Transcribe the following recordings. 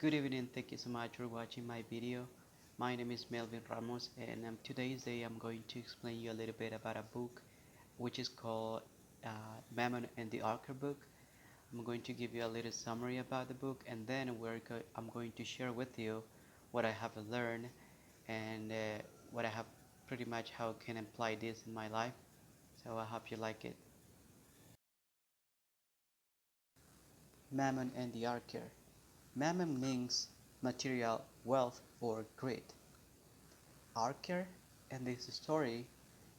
Good evening, thank you so much for watching my video. My name is Melvin Ramos and today's day I'm going to explain you a little bit about a book which is called Mammon and the Archer book. I'm going to give you a little summary about the book and then I'm going to share with you what I have learned and what I have pretty much how I can apply this in my life. So I hope you like it. Mammon and the Archer. Mammon means material wealth or greed. Archer in this story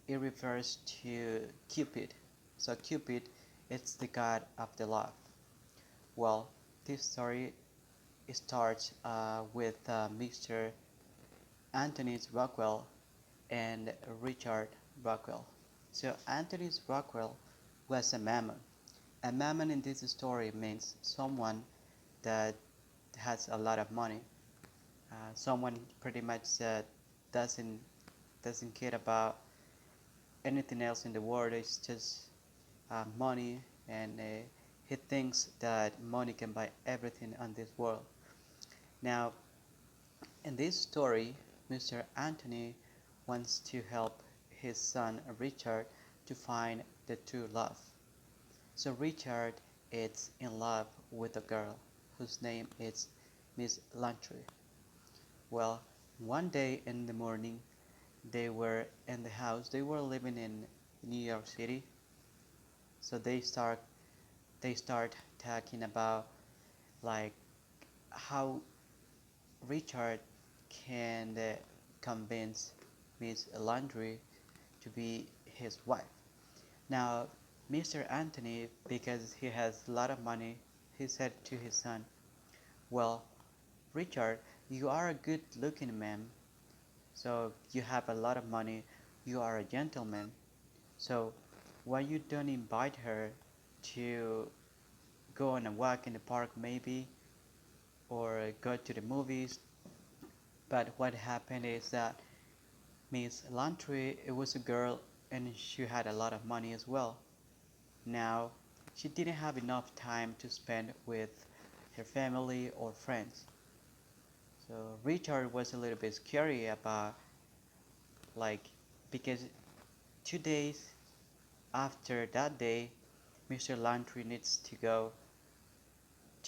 it refers to Cupid. So Cupid is the god of the love. Well, this story starts with Mr. Anthony Rockwell and Richard Rockwell. So Anthony Rockwell was a mammon. A mammon in this story means someone that has a lot of money. Someone pretty much doesn't doesn't care about anything else in the world. It's just money, and he thinks that money can buy everything on this world. Now, in this story, Mr. Anthony wants to help his son Richard to find the true love. So Richard is in love with a girl whose name is Miss Lantry. Well, one day in the morning, they were in the house. They were living in New York City. So they start talking about like how Richard can convince Miss Landry to be his wife. Now, Mr. Anthony, because he has a lot of money, he said to his son, "Well, Richard, you are a good-looking man, so you have a lot of money. You are a gentleman. So why you don't invite her to go on a walk in the park maybe, or go to the movies?" But what happened is that Miss Lantry, it was a girl and she had a lot of money as well. Now, she didn't have enough time to spend with her family or friends. So Richard was a little bit scary about like because 2 days after that day, Mr. Lantry needs to go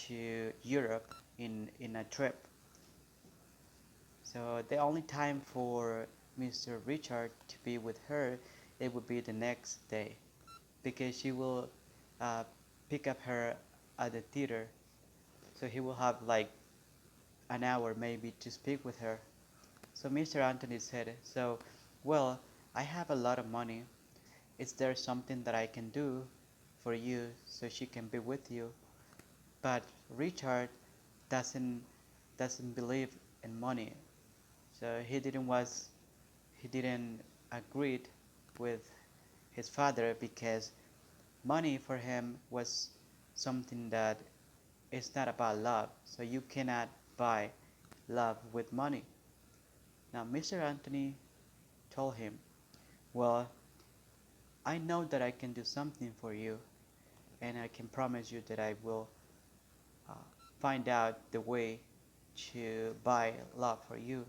to Europe in a trip. So the only time for Mr. Richard to be with her, it would be the next day because she will uh, pick up her at the theater. So he will have like an hour maybe to speak with her. So Mr. Anthony said, "So, well, I have a lot of money. Is there something that I can do for you so she can be with you?" But Richard doesn't doesn't believe in money. So he didn't agree with his father because money for him was something that is not about love. So you cannot buy love with money. Now Mr. Anthony told him, "Well, I know that I can do something for you, and I can promise you that I will uh, find out the way to buy love for you."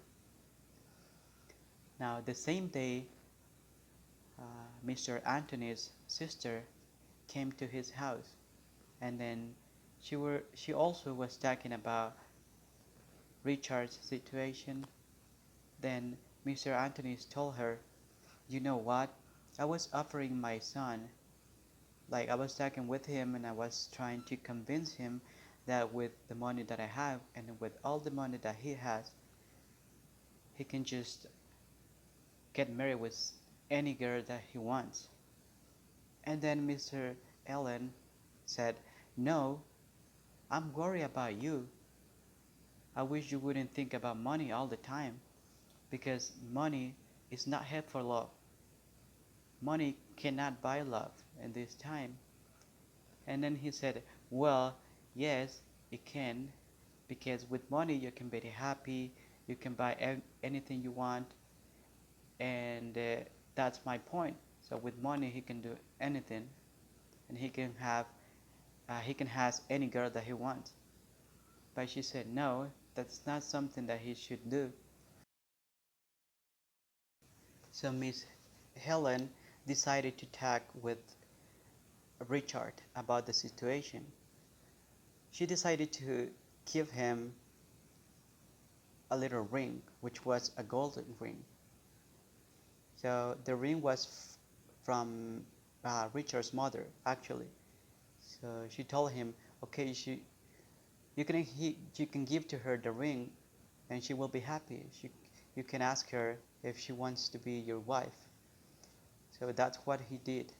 Now the same day, Mr. Anthony's sister came to his house, and then she also was talking about Richard's situation. Then Mr. Anthony told her, "You know what? I was offering my son, like I was talking with him and I was trying to convince him that with the money that I have and with all the money that he has, he can just get married with any girl that he wants." And then Mr. Allen said, "No, I'm worried about you. I wish you wouldn't think about money all the time because money is not helpful love. Money cannot buy love in this time." And then he said, "Well, yes, it can, because with money you can be happy, you can buy anything you want, and that's my point. So with money he can do anything, and he can have any girl that he wants." But she said no, that's not something that he should do. So Miss Helen decided to talk with Richard about the situation. She decided to give him a little ring, which was a golden ring. So the ring was from Richard's mother, actually. So she told him, okay, you can give to her the ring, and she will be happy. You can ask her if she wants to be your wife. So that's what he did.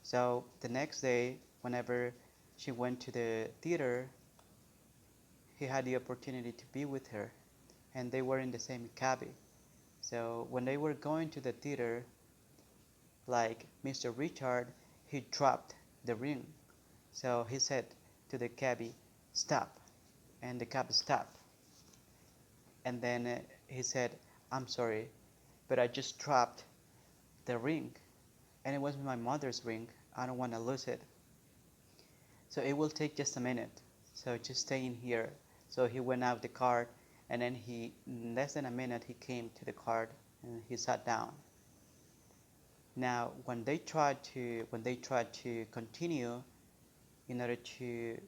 So the next day, whenever she went to the theater, he had the opportunity to be with her, and they were in the same cabin. So when they were going to the theater, like Mr. Richard, he dropped the ring. So he said to the cabbie, "Stop," and the cab stopped. And then he said, "I'm sorry, but I just dropped the ring, and it was my mother's ring. I don't want to lose it. So it will take just a minute. So just stay in here." So he went out the car, and then in less than a minute, he came to the car and he sat down. Now, when they tried to continue in order to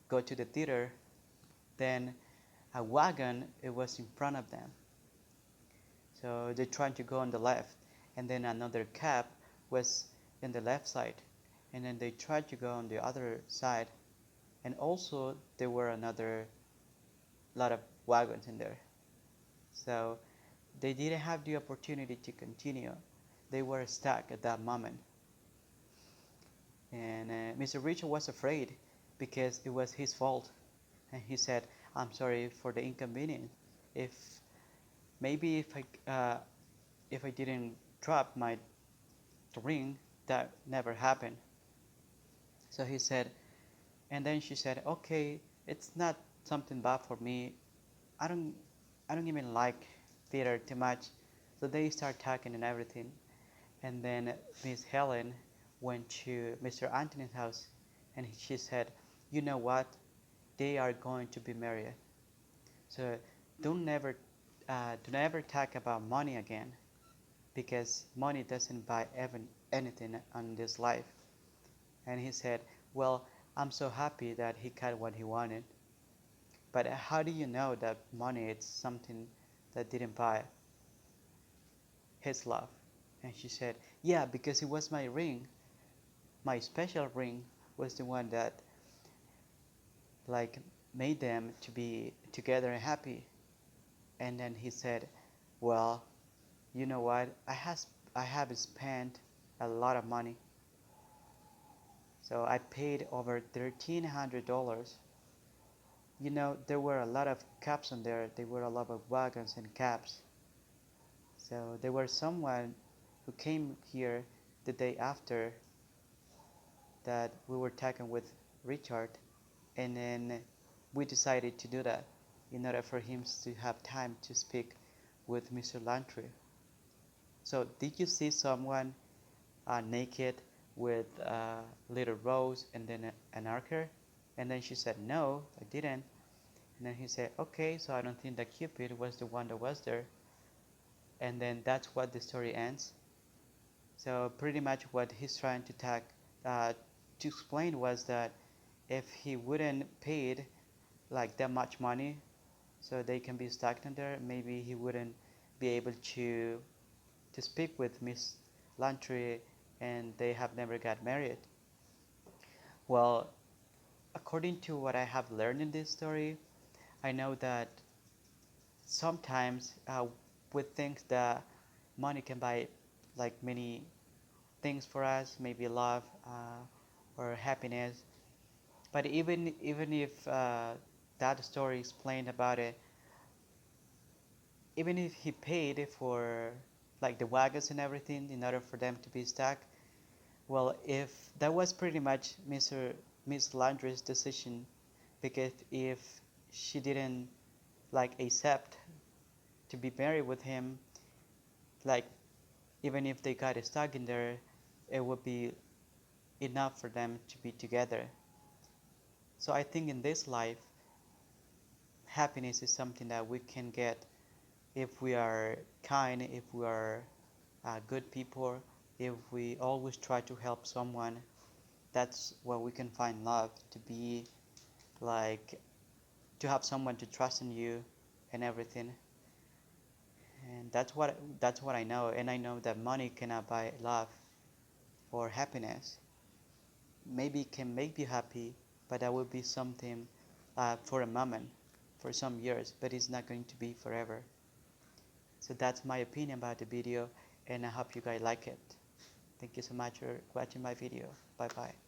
go to the theater, then a wagon it was in front of them. So they tried to go on the left, and then another cab was in the left side, and then they tried to go on the other side, and also there were another lot of wagons in there. So they didn't have the opportunity to continue. They were stuck at that moment. And Mr. Richard was afraid because it was his fault. And he said, "I'm sorry for the inconvenience. If maybe if I didn't drop my ring, that never happened." So he said, and then she said, "Okay, it's not something bad for me. I don't I don't even like theater too much." So they start talking and everything. And then Miss Helen went to Mr. Anthony's house, and she said, "You know what? They are going to be married. So don't ever talk about money again, because money doesn't buy even anything on this life." And he said, "Well, I'm so happy that he got what he wanted. But how do you know that money is something that didn't buy his love?" And she said, "Yeah, because it was my ring. My special ring was the one that like made them to be together and happy." And then he said, "Well, you know what? I have spent a lot of money. So I paid over $1,300. You know, there were a lot of cabs on there. There were a lot of wagons and cabs. So there was someone who came here the day after that we were talking with Richard, and then we decided to do that in order for him to have time to speak with Mr. Lantry. So did you see someone naked with a little rose and then an anchor?" And then she said, "No, I didn't." And then he said, "Okay, so I don't think that Cupid was the one that was there." And then that's what the story ends. So pretty much what he's trying to explain was that if he wouldn't paid like that much money, so they can be stuck in there, maybe he wouldn't be able to speak with Miss Lantry, and they have never got married. Well, according to what I have learned in this story, I know that sometimes we think that money can buy like many things for us, maybe love or happiness. But even if that story explained about it, even if he paid for like the wagons and everything in order for them to be stuck, well, if that was pretty much Miss Landry's decision, because if she didn't like accept to be married with him, like even if they got stuck in there, it would be enough for them to be together. So I think in this life, happiness is something that we can get if we are kind, if we are good people, if we always try to help someone. That's where we can find love, to be like, to have someone to trust in you and everything. And that's what I know, and I know that money cannot buy love or happiness. Maybe it can make you happy, but that will be something for a moment, for some years, but it's not going to be forever. So that's my opinion about the video, and I hope you guys like it. Thank you so much for watching my video. Bye bye.